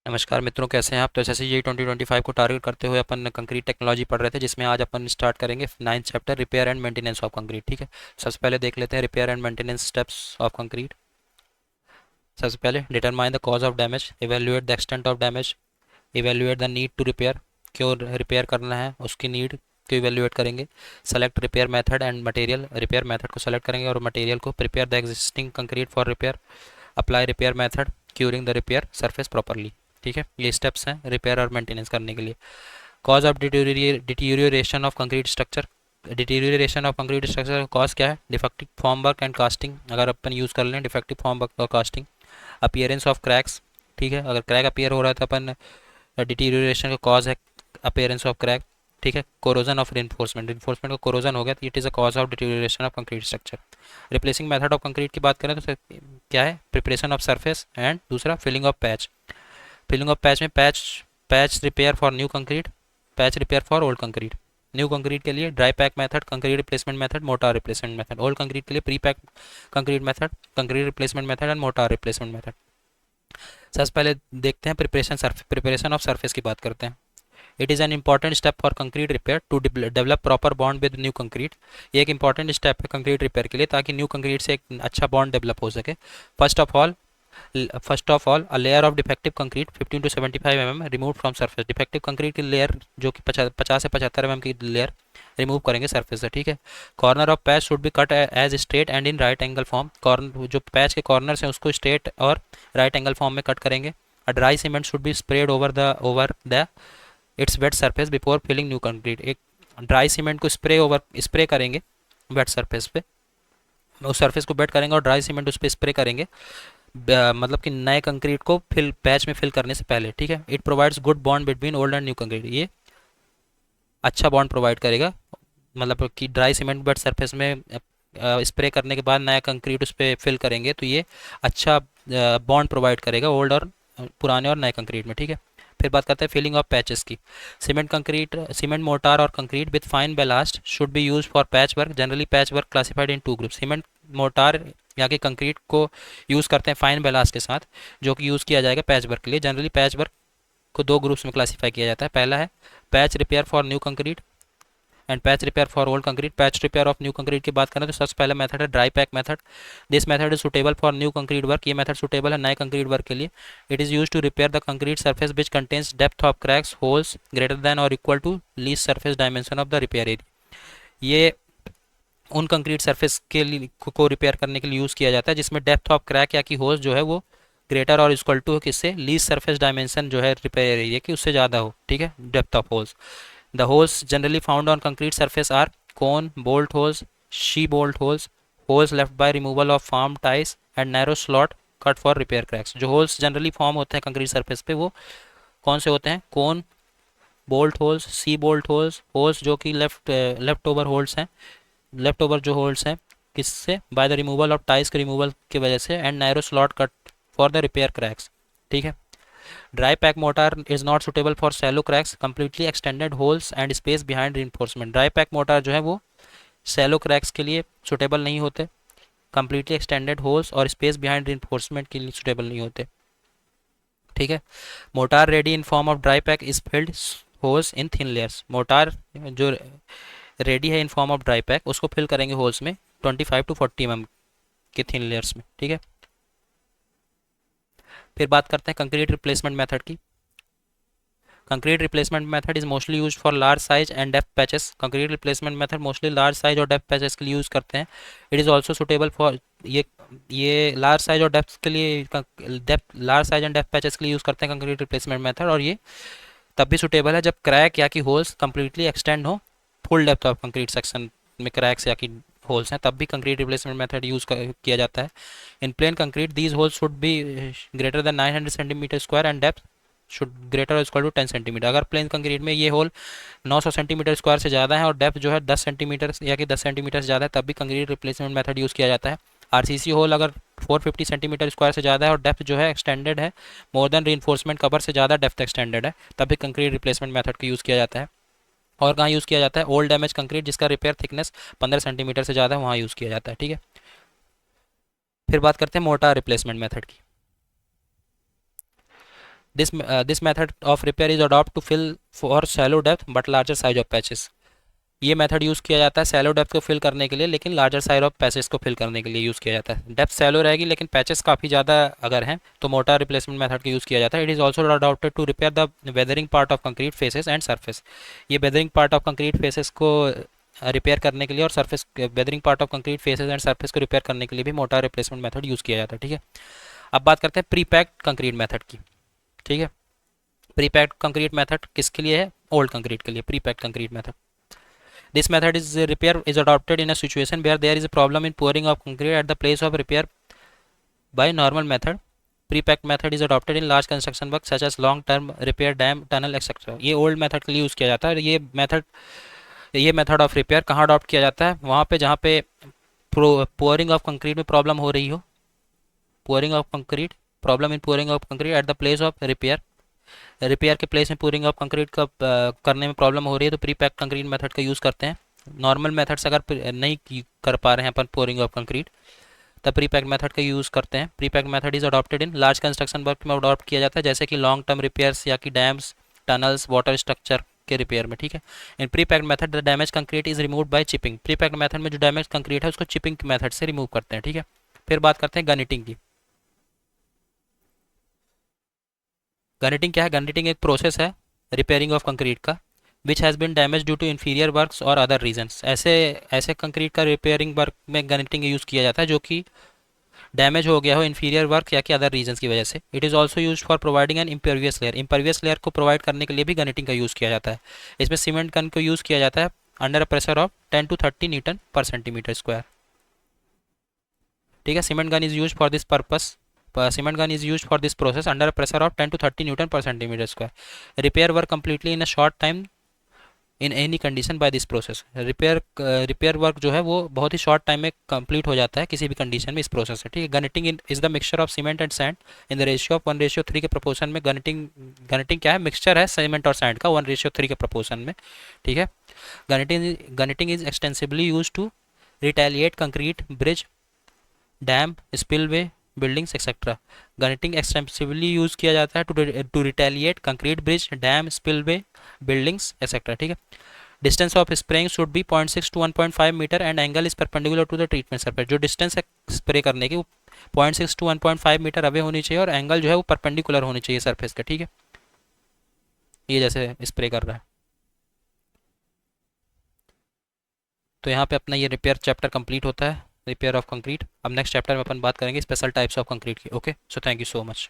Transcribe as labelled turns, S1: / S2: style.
S1: नमस्कार मित्रों, कैसे हैं आप। तो एसएससी 2025 को टारगेट करते हुए अपन कंक्रीट टेक्नोलॉजी पढ़ रहे थे, जिसमें आज अपन स्टार्ट करेंगे 9th chapter repair and maintenance of concrete. ठीक है। सबसे पहले देख लेते हैं repair and maintenance steps of concrete. सबसे पहले determine the cause of damage, evaluate the extent of damage, evaluate the need to repair, क्यों रिपेयर करना है उसकी नीड को इवेल्युएट करेंगे। Select repair method and material, repair method को select करेंगे और मटेरियल को। Prepare the existing concrete for repair, apply repair method, curing the repair surface properly. ठीक है, ये स्टेप्स हैं रिपेयर और मेंटेनेंस करने के लिए। Cause of deterioration of concrete structure, deterioration of concrete structure का कॉज क्या है? Defective form work and casting, अगर अपन यूज़ कर लें डिफेक्टिव फॉर्म वर्क और कास्टिंग। अपीयरेंस ऑफ क्रैक्स, ठीक है, अगर क्रैक अपीयर हो रहा है तो अपन डिटीरियोरेशन का कॉज है अपीयरेंस ऑफ क्रैक। ठीक है। कोरोजन ऑफ रिइंफोर्समेंट, रिइंफोर्समेंट का कोरोजन हो गया तो it is a cause of deterioration of concrete structure. Replacing method of concrete की बात करें तो क्या है? प्रिपरेशन ऑफ सरफेस एंड दूसरा filling of patch. Filling of patch में patch patch repair for new concrete, patch repair for old concrete. New concrete के लिए dry pack method, concrete replacement method, mortar replacement method. Old concrete के लिए pre pack concrete method, concrete replacement method and mortar replacement method. सबसे पहले देखते हैं preparation of surface की बात करते हैं। It is an important step for concrete repair to develop proper bond with new concrete. ये एक इंपॉर्टेंट स्टेप है कंक्रीट रिपेयर के लिए, ताकि न्यू कंक्रीट से एक अच्छा बॉन्ड डेवलप हो सके। First of all a layer of defective concrete 15 to 75 mm removed from surface। Defective concrete की लेयर जो कि 50 से 75 mm की लेयर रिमूव करेंगे सरफेस से। ठीक है। Corner of patch should be cut as straight and in right angle form, corner जो पैच के कॉर्नर्स हैं उसको स्ट्रेट और राइट एंगल फॉर्म में कट करेंगे। A dry cement should be spread over the its wet surface before filling new concrete. एक dry cement को spray करेंगे वेट सरफेस पे, उस सरफेस को वेट करेंगे और ड्राई सीमेंट उस पर स्प्रे करेंगे, मतलब कि नए कंक्रीट को फिल पैच में फिल करने से पहले। ठीक है। It provides good bond between old and new concrete, ये अच्छा बॉन्ड प्रोवाइड करेगा, मतलब कि ड्राई सीमेंट बेड सरफेस में स्प्रे करने के बाद नया कंक्रीट उस पर फिल करेंगे तो ये अच्छा बॉन्ड प्रोवाइड करेगा ओल्ड और पुराने और नए कंक्रीट में। ठीक है। फिर बात करते हैं फिलिंग ऑफ पैचेस की। सीमेंट मोटार और concrete with fine ballast should be use for patch work. Generally patch work classified into group. Cement mortar या कि कंक्रीट को यूज़ करते हैं फाइन बेलास्ट के साथ, जो कि यूज़ किया जाएगा पैच वर्क के लिए। जनरली पैच वर्क को दो ग्रुप्स में क्लासीफाई किया जाता है। पहला है patch repair for new concrete and patch repair for old concrete. Patch repair of new concrete की बात करें तो सबसे पहला मेथड है dry pack method. This method is suitable for new concrete work, ये मेथड सुटेबल है नए कंक्रीट वर्क के लिए। It is use to repair the concrete surface which contains depth of cracks holes greater than or equal to least surface dimension of the repair area. ये उन concrete surface के लिए को repair करने के लिए यूज़ किया जाता है जिसमें डेप्थ ऑफ क्रैक या कि होल्स जो है वो ग्रेटर और इक्वल टू किससे? लीस्ट सरफेस डायमेंशन जो है रिपेयर एरिया की उससे ज़्यादा हो। ठीक है। Depth of holes, the holes generally found on concrete surface are cone, bolt holes, she bolt holes, holes left by removal of form ties and narrow slot cut for repair cracks. जो holes generally form होते हैं concrete surface पे वो कौन से होते हैं? Cone, bolt holes, she bolt holes, holes जो कि लेफ्ट ओवर होल्स हैं, लेफ्ट ओवर जो होल्स हैं किससे? By the removal of ties के रिमूवल की वजह से, and narrow slot cut for the repair cracks. ठीक है। Dry pack mortar is not suitable for shallow cracks, completely extended holes and space behind reinforcement. Dry pack mortar जो है वो Cello cracks के लिए सुटेबल नहीं होते, कंप्लीटली एक्सटेंडेड होल्स और स्पेस बिहाइंड रीइंफोर्समेंट के लिए सुटेबल नहीं होते। ठीक है। Motor ready in form of dry pack is filled holes in thin layers. Motor जो रेडी है in form of dry pack उसको फिल करेंगे होल्स में 25 टू 40 mm के थिन लेयर्स में। ठीक है। फिर बात करते हैं कंक्रीट रिप्लेसमेंट मेथड की। Concrete replacement method is mostly use for large size and depth patches. Concrete replacement method mostly large size और डेप्थ पैचेस के लिए यूज़ करते हैं। It is also suitable for ये लार्ज साइज और depth के लिए, depth large size and depth patches के लिए यूज़ करते हैं कंक्रीट रिप्लेसमेंट मेथड, और ये तब भी सुटेबल है जब क्रैक या कि होल्स कंप्लीटली एक्सटेंड हो, full depth of concrete section में क्रैक्स या कि होल्स हैं, तब भी कंक्रीट रिप्लेसमेंट मेथड यूज़ किया जाता है। In plain concrete these holes should be greater than 900 centimetre square and depth should greater equal to 10 centimetre. अगर प्लेन कंक्रीट में ये होल 900 सेंटीमीटर स्क्वायर से ज़्यादा है और डेप्थ जो है 10 सेंटीमीटर या कि 10 सेंटीमीटर से ज़्यादा है, तब भी कंक्रीट रिप्लेसमेंट मेथड यूज़ किया जाता है। आरसीसी होल अगर 450 सेंटीमीटर स्क्वायर से ज़्यादा है और डेप्थ जो है एक्सटेंडेड है, मोर देन रीइंफोर्समेंट कवर से ज़्यादा डेप्थ एक्सटेंडेड है, तब भी कंक्रीट रिप्लेसमेंट मेथड का यूज़ किया जाता है। और कहाँ यूज़ किया जाता है? ओल्ड डैमेज कंक्रीट जिसका रिपेयर थिकनेस 15 सेंटीमीटर से ज़्यादा है, वहाँ यूज़ किया जाता है। ठीक है। फिर बात करते हैं मोटार रिप्लेसमेंट मेथड की। This method of repair is adopt to fill for shallow depth but larger size of patches. ये मेथड यूज़ किया जाता है सैलो डेप्थ को फिल करने के लिए, लेकिन लार्जर साइज ऑफ पैचेस को फिल करने के लिए यूज़ किया जाता है। डेप्थ सैलो रहेगी लेकिन पैचेस काफ़ी ज़्यादा अगर हैं तो मोटा रिप्लेसमेंट मेथड का यूज़ किया जाता है। It is also adopted to repair the weathering part of concrete faces and surface. ये weathering part of concrete faces को रिपेयर करने के लिए और surface weathering part of concrete faces and surface को रिपेयर करने के लिए भी मोटा रिप्लेसमेंट मेथड यूज़ किया जाता है। ठीक है, अब बात करते हैं प्री पैक्ड कंक्रीट मेथड की। ठीक है, प्री पैक्ड कंक्रीट मेथड किसके लिए है? ओल्ड कंक्रीट के लिए pre packed concrete method. This method is repair is adopted in a situation where there is a problem in pouring of concrete at the place of repair by normal method. Pre-packed method is adopted in large construction work such as long-term repair, dam, tunnel, etc. ये old method के लिए use किया जाता है। ये method of repair कहाँ adopt किया जाता है? वहाँ पे जहाँ पे पोअरिंग ऑफ कंक्रीट में प्रॉब्लम हो रही हो, pouring of concrete, problem in pouring of concrete at the place of repair. Repair के प्लेस में पूरिंग ऑफ कंक्रीट का करने में प्रॉब्लम हो रही है तो प्री पैक कंक्रीट मेथड का यूज़ करते हैं। नॉर्मल मेथड से अगर नहीं कर पा रहे हैं अपन पोरिंग ऑफ कंक्रीट, तब प्री पैक मेथड का यूज़ करते हैं। Pre pack method is adopted in large construction work में अडॉप्ट किया जाता है, जैसे कि लॉन्ग टर्म रिपेयर्स या कि डैम्स, टनल्स, वाटर स्ट्रक्चर के रिपेयर में। ठीक है, इन pre pack method the damage concrete is remove by chipping. Pre pack method में जो डैमेज कंक्रीट है उसको चिपिंग मेथड से रिमूव करते हैं। ठीक है, फिर बात करते हैं गनिटिंग की। गनिटिंग क्या है? गनिटिंग एक प्रोसेस है रिपेयरिंग ऑफ कंक्रीट का which has been damage due to inferior works और अदर रीजंस। ऐसे ऐसे कंक्रीट का रिपेयरिंग वर्क में गनिटिंग यूज़ किया जाता है जो कि डैमेज हो गया हो इन्फीरियर वर्क या कि अदर रीजंस की वजह से। It is also use for providing an impervious layer. Impervious layer को प्रोवाइड करने के लिए भी गनिटिंग का यूज़ किया जाता है। इसमें सीमेंट गन को यूज़ किया जाता है under a pressure of 10 to 30 Newton पर सेंटीमीटर स्क्वायर। ठीक है, cement gun is use for this purpose. Cement gun is used for this process under a pressure of 10 to 30 Newton per centimeter square. Repair work completely in a short time in any condition by this process. Repair work जो है वो बहुत ही short time में complete हो जाता है किसी भी कंडीशन में इस प्रोसेस से। ठीक है, guniting is the mixture of cement and sand in the ratio of 1:3 के प्रोपोर्शन में। गनिटिंग क्या है? मिक्सचर है सीमेंट और सैंड का 1:3 के प्रोपोर्शन में। ठीक है, guniting is extensively use to retaliate concrete bridge, dam, spillway, buildings etcetera. Guniting extensively use किया जाता है to retaliate concrete bridge, dam, spillway, buildings etcetera. ठीक है, distance of spraying should be 0.6 to 1.5 metre and angle is perpendicular to the treatment surface. जो distance है spray करने की वो 0.6 to 1.5 मीटर अवे होनी चाहिए और एंगल जो है वो परपेंडिकुलर होनी चाहिए सरफेस का। ठीक है, ये जैसे स्प्रे कर रहा है। तो यहाँ पे अपना ये रिपेयर चैप्टर कंप्लीट होता है, रिपेयर ऑफ कंक्रीट। अब नेक्स्ट चैप्टर में अपन बात करेंगे स्पेशल टाइप्स ऑफ कंक्रीट की। Okay, so thank you so much.